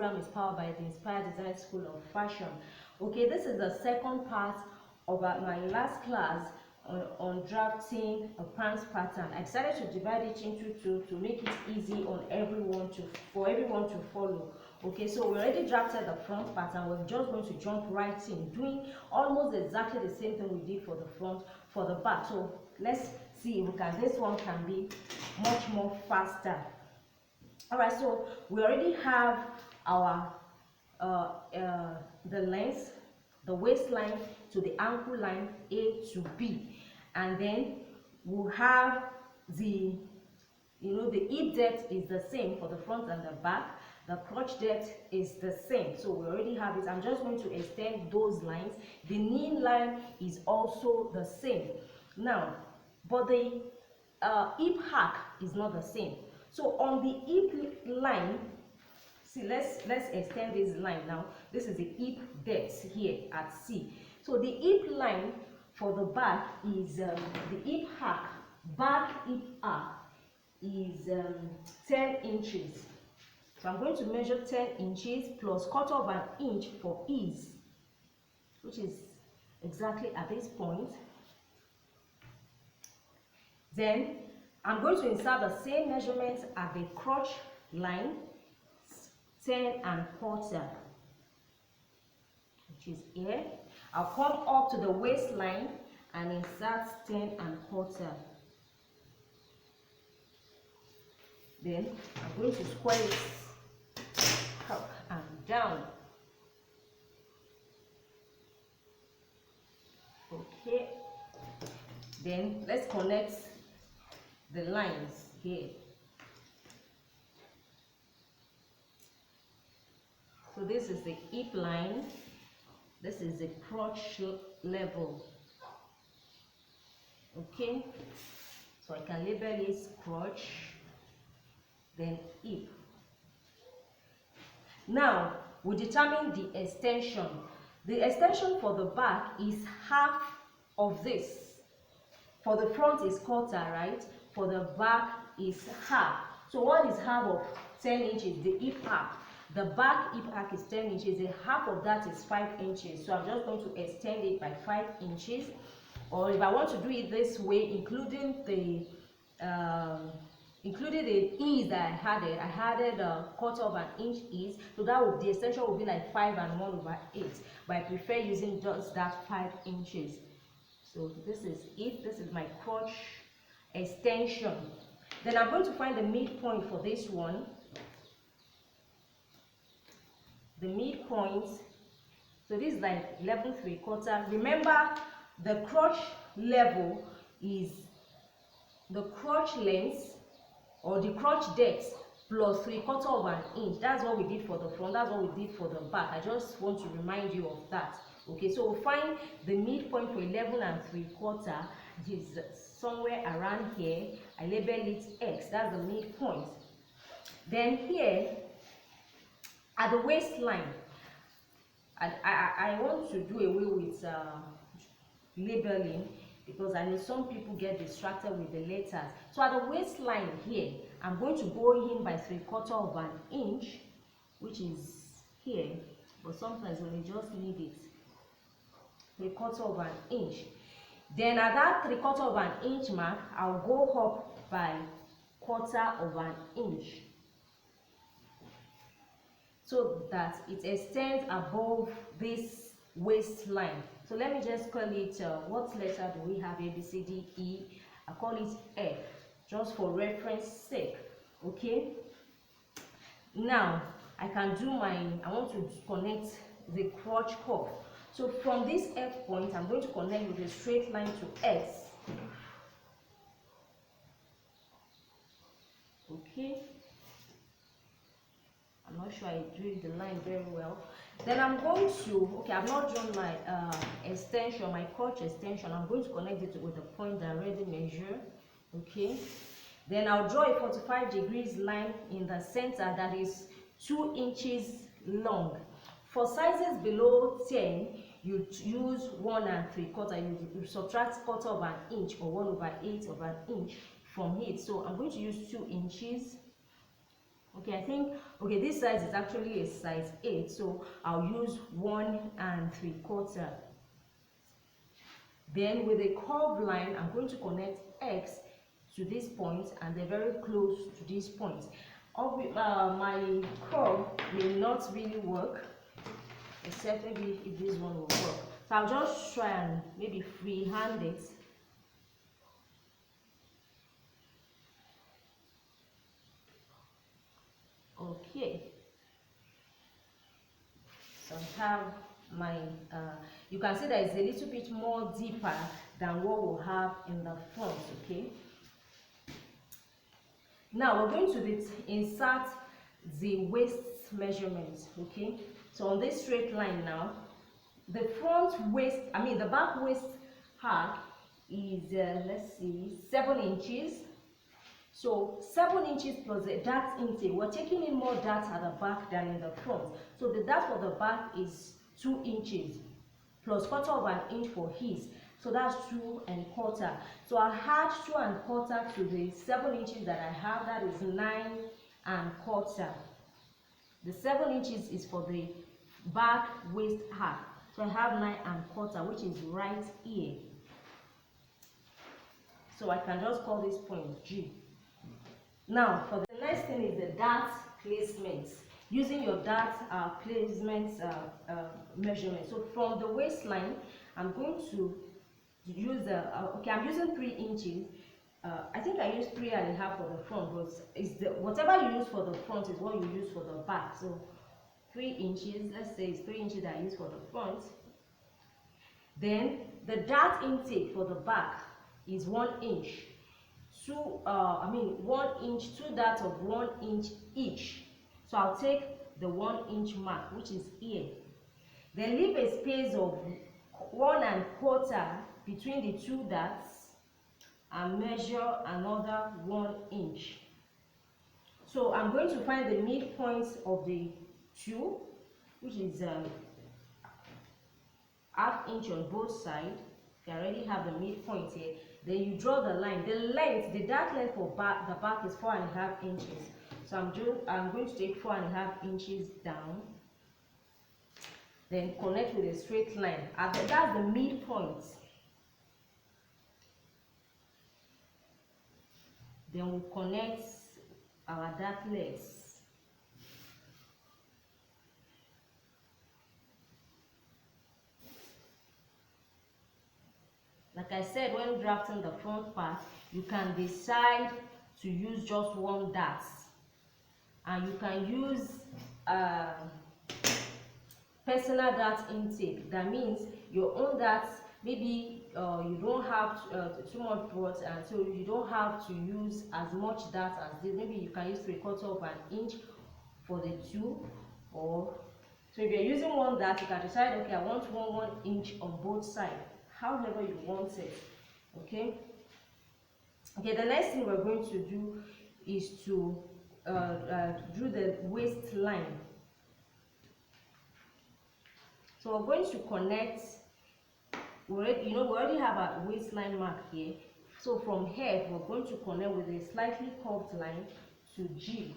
program is powered by the Inspired Design School of Fashion. Okay, this is the second part of my last class on drafting a pants pattern. I decided to divide it into two to make it easy on for everyone to follow. Okay, so we already drafted the front pattern. We're just going to jump right in, doing almost exactly the same thing we did for the front for the back. So let's see if this one can be much more faster. All right, so we already have our the length, the waistline to the ankle line A to B, and then we'll have the the hip depth is the same for the front and the back. The crotch depth is the same, so we already have it. I'm just going to extend those lines. The knee line is also the same now, but the hip arc is not the same. So on the hip line, see, let's extend this line now. This is the hip depth here at C. So the hip line for the back is the hip arc, back hip arc is 10 inches. So I'm going to measure 10 inches plus quarter of an inch for ease, which is exactly at this point. Then I'm going to insert the same measurements at the crotch line, 10 1/4, which is here. I'll come up to the waistline and insert 10 1/4. Then I'm going to square it up and down. Okay. Then let's connect the lines here. So this is the hip line, this is the crotch level. Okay, so I can label it crotch, then hip. Now we determine the extension. The extension for the back is half of this. For the front is quarter, right? For the back is half. So what is half of 10 inches? The hip arc. The back hip arc is 10 inches. The half of that is 5 inches. So I'm just going to extend it by 5 inches. Or if I want to do it this way, including the ease that I added a quarter of an inch ease. So the extension will be like 5 1/8. But I prefer using just that 5 inches. So this is it. This is my crotch extension. Then I'm going to find the midpoint for this one. The midpoint, so this is like 11 3/4. Remember, the crotch level is the crotch length or the crotch depth plus 3/4 of an inch. That's what we did for the front, that's what we did for the back. I just want to remind you of that. Okay, so we'll find the midpoint for 11 3/4, which is somewhere around here. I label it X, that's the midpoint. Then here at the waistline, I want to do away with labeling because I know some people get distracted with the letters. So at the waistline here, I'm going to go in by 3/4 of an inch, which is here, but sometimes when you just need it, 3/4 of an inch. Then at that 3/4 of an inch mark, I'll go up by 1/4 of an inch, so that it extends above this waistline. So let me just call it, what letter do we have? A, B, C, D, E. I call it F, just for reference sake. Okay. Now I can do I want to connect the crotch cuff. So from this F point, I'm going to connect with a straight line to S. Okay. I'm not sure I drew the line very well. Then I'm going to, okay, I've not drawn my extension, my crotch extension. I'm going to connect it with the point that I already measured. Okay. Then I'll draw a 45 degrees line in the center that is 2 inches long. For sizes below 10, you use 1 3/4. You subtract 1/4 of an inch or 1/8 of an inch from it. So I'm going to use 2 inches. Okay, I think, okay, this size is actually a size 8, so I'll use 1 3/4. Then with a curved line, I'm going to connect X to this point and they're very close to this point. My curve may not really work, except maybe if this one will work. So I'll just try and maybe freehand it. Okay. So I have my, you can see that it's a little bit more deeper than what we'll have in the front, okay? Now we're going to insert the waist measurements, okay? So on this straight line now, the back waist arc is, let's see, 7 inches. So 7 inches plus the dart intake, we're taking in more darts at the back than in the front. So the dart for the back is 2 inches plus 1/4 inch for his. So that's 2 1/4. So I add 2 1/4 to the 7 inches that I have, that is 9 1/4. The 7 inches is for the back waist arc. So I have 9 1/4, which is right here. So I can just call this point G. Now, for the next thing is the dart placement. Using your dart placement measurement. So from the waistline, I'm going to use okay, I'm using 3 inches. I think I use 3 1/2 for the front, but whatever you use for the front is what you use for the back. So 3 inches, let's say it's 3 inches that I use for the front. Then the dart intake for the back is 1 inch. 1 inch, 2 darts of 1 inch each. So I'll take the 1 inch mark, which is here. Then leave a space of 1 1/4 between the 2 darts and measure another 1 inch. So I'm going to find the midpoint of the 2, which is 1/2 inch on both sides. You already have the midpoint here. Then you draw the line. The dart length for the back is 4 1/2 inches. So I'm going to take 4 1/2 inches down. Then connect with a straight line. That's the midpoint. Then we'll connect our dart legs. Like I said, when drafting the front part, you can decide to use just 1 dart, and you can use personal dart intake. That means your own darts, maybe you don't have too much broad, and so you don't have to use as much dart as this. Maybe you can use 3/4 inch for the 2, or so if you're using 1 dart, you can decide, okay, I want 1 inch on both sides, however you want it. Okay, the next thing we're going to do is to do the waistline. So we're going to connect. We already have a waistline mark here. So from here, we're going to connect with a slightly curved line to G.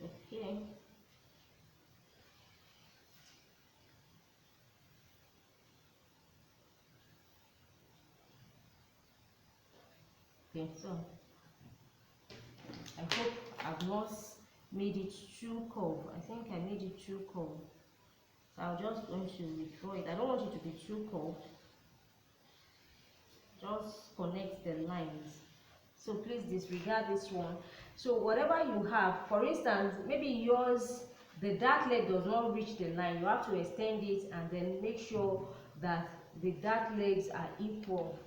Okay. Okay, so I hope I've not made it too curved. I think I made it too curved. So I'm just going to withdraw it. I don't want it to be too curved. Just connect the lines. So please disregard this one. So whatever you have, for instance, maybe yours, the dart leg does not reach the line. You have to extend it and then make sure that the dart legs are equal.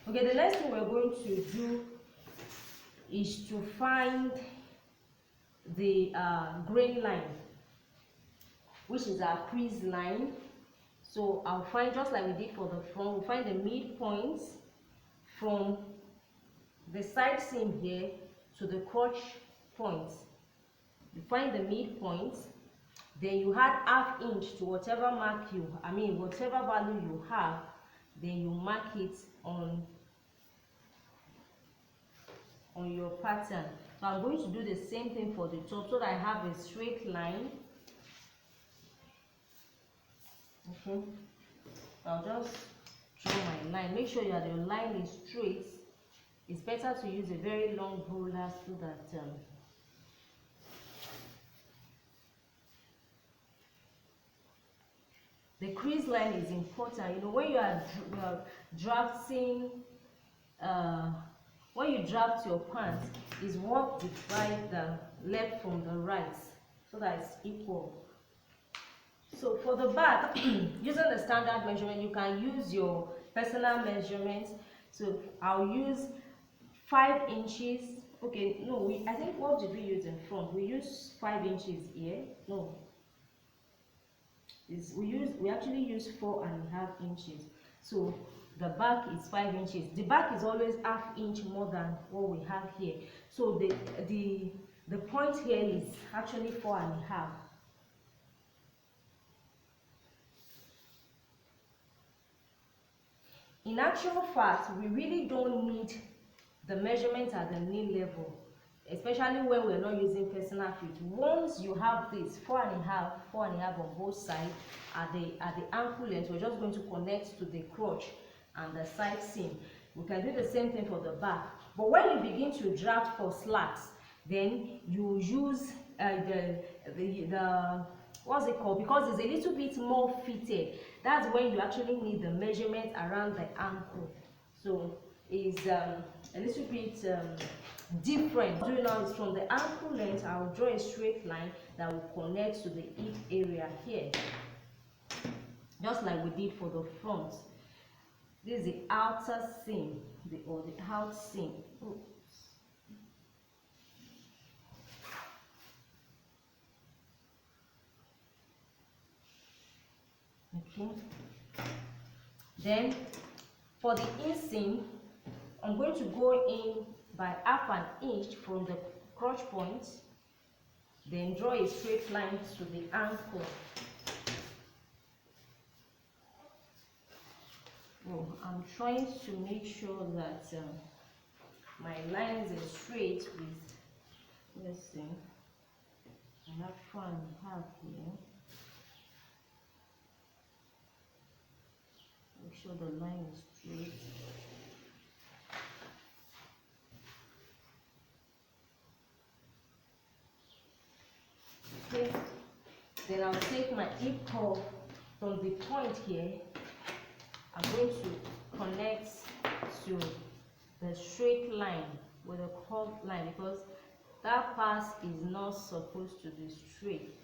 Okay, the next thing we're going to do is to find the grain line, which is our crease line. So I'll find, just like we did for the front, we'll find the midpoints from the side seam here to the crotch points. You find the midpoints, then you add 1/2 inch to whatever mark whatever value you have. then you mark it on your pattern. So I'm going to do the same thing for the top so that I have a straight line. Okay, I'll just draw my line. Make sure that your line is straight. It's better to use a very long ruler so that the crease line is important. You know, when you are drafting, when you draft your pants, is what divides the left from the right so that it's equal. So for the back, using the standard measurement, you can use your personal measurements. So I'll use 5 inches. Okay, no, I think, what did we use in front? We use 5 inches here. No, we actually use 4.5 inches. So the back is 5 inches. The back is always ½ inch more than what we have here. So the point here is actually 4.5. In actual fact, we really don't need the measurement at the knee level, especially when we're not using personal fit. Once you have this 4.5 on both sides at the ankle length, we're just going to connect to the crotch and the side seam. We can do the same thing for the back. But when you begin to draft for slacks, then you use the what's it called, because it's a little bit more fitted. That's when you actually need the measurement around the ankle. So it's a little bit different. What I'm doing now is from the ankle length, I'll draw a straight line that will connect to the hip area here, just like we did for the front. This is the outer seam, or the out seam. Oops. Okay. Then for the inseam, I'm going to go in by ½ inch from the crotch point, then draw a straight line to the ankle. Oh, I'm trying to make sure that my lines are straight with, let's see, I have 4.5 here. Make sure the line is straight. Okay, then I'll take my hip curve from the point here. I'm going to connect to the straight line with a curved line, because that pass is not supposed to be straight.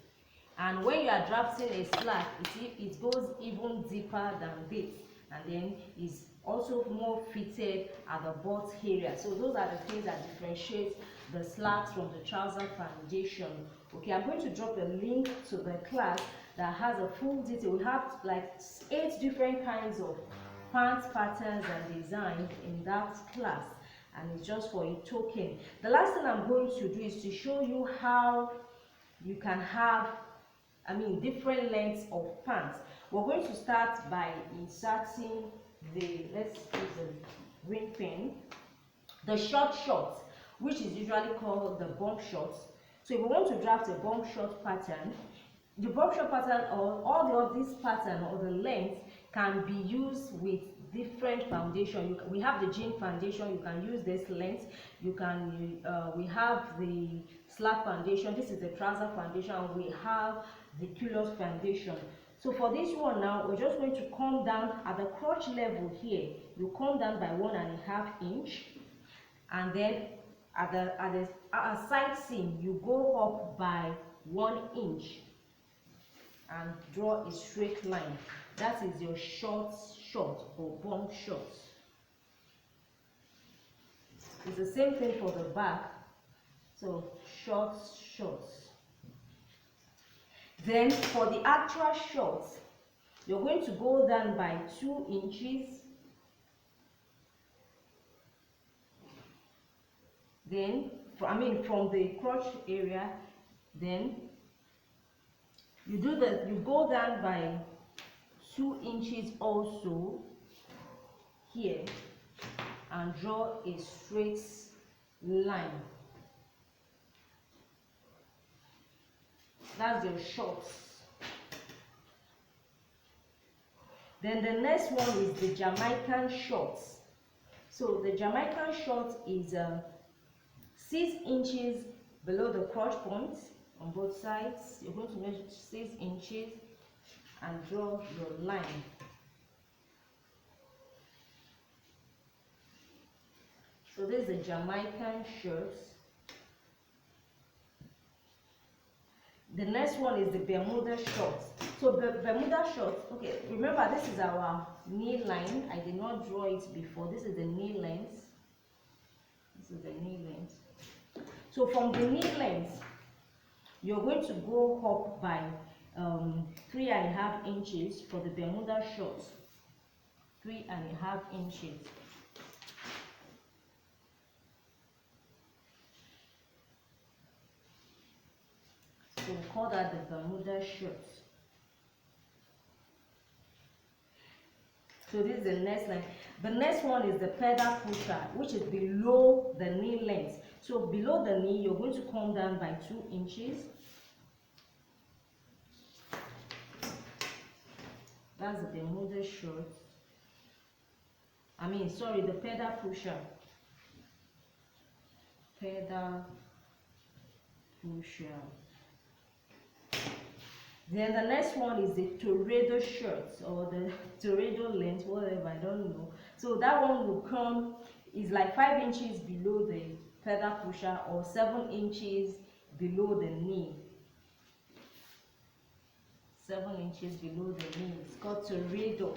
And when you are drafting a slack, it goes even deeper than this, and then is also more fitted at the butt area. So those are the things that differentiate the slacks from the Trouser Foundation. Okay, I'm going to drop a link to the class that has a full detail. We have like 8 different kinds of pants patterns and designs in that class, and it's just for a token. The last thing I'm going to do is to show you how you can have, different lengths of pants. We're going to start by inserting let's use the ring pin, the short shorts, which is usually called the bump shorts. So if we want to draft a bump short pattern, the bump short pattern, or all this pattern or the length, can be used with different foundation. We have the jean foundation, you can use this length. You can we have the slack foundation, this is the trouser foundation, we have the culotte foundation. So for this one now, we're just going to come down at the crotch level here. You come down by 1.5 inch, and then at the side seam you go up by 1 inch and draw a straight line. That is your short or bump short. It's the same thing for the back. So shorts. Then for the actual shorts, you're going to go down by 2 inches. Then from the crotch area, then you go down by 2 inches also. here and draw a straight line. That's your shorts. Then the next one is the Jamaican shorts. So the Jamaican short is 6 inches below the crotch point on both sides. You're going to measure 6 inches and draw your line. So this is the Jamaican shorts. The next one is the Bermuda shorts. So the Bermuda shorts, okay, remember this is our knee line. I did not draw it before. This is the knee length. This is the knee length. So from the knee length, you're going to go up by 3.5 inches for the Bermuda shorts. 3.5 inches. So we call that the Bermuda shorts. So this is the next line. The next one is the pedal pusher, which is below the knee length. So below the knee, you're going to come down by 2 inches. That's the Bermuda shorts. The pedal pusher. Pedal pusher. Then the next one is the Tornado shirt, or the Tornado length, whatever, I don't know. So that one will come, is like 5 inches below the pedal pusher or 7 inches below the knee. 7 inches below the knee. It's called Tornado.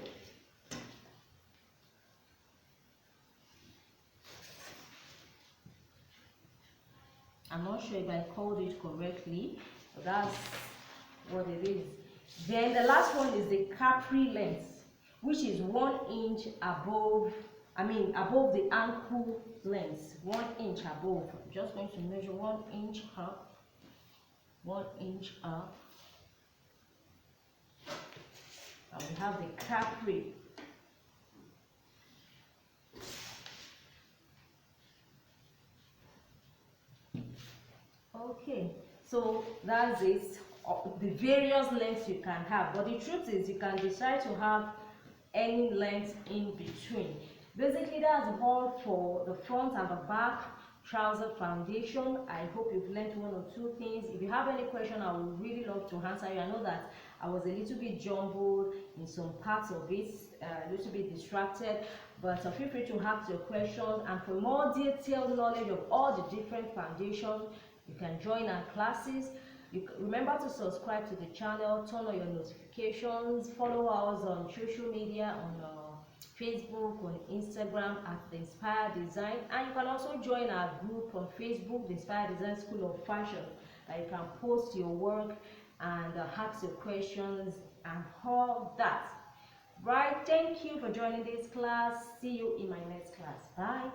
I'm not sure if I called it correctly, but that's what it is. Then the last one is the capri length, which is 1 inch above, above the ankle length. 1 inch above. I'm just going to measure 1 inch up. 1 inch up. And we have the capri. Okay, so that's it. The various lengths you can have, but the truth is you can decide to have any length in between. Basically, that's all for the front and the back trouser foundation. I hope you've learned 1 or 2 things. If you have any question, I would really love to answer you. I know that I was a little bit jumbled in some parts of it, a little bit distracted, but feel free to ask your questions. And for more detailed knowledge of all the different foundations, you can join our classes. Remember to subscribe to the channel, turn on your notifications, follow us on social media, on Facebook, on Instagram at The Inspired Design, and you can also join our group on Facebook, The Inspired Design School of Fashion. You can post your work and ask your questions and all that. Right, thank you for joining this class. See you in my next class. Bye.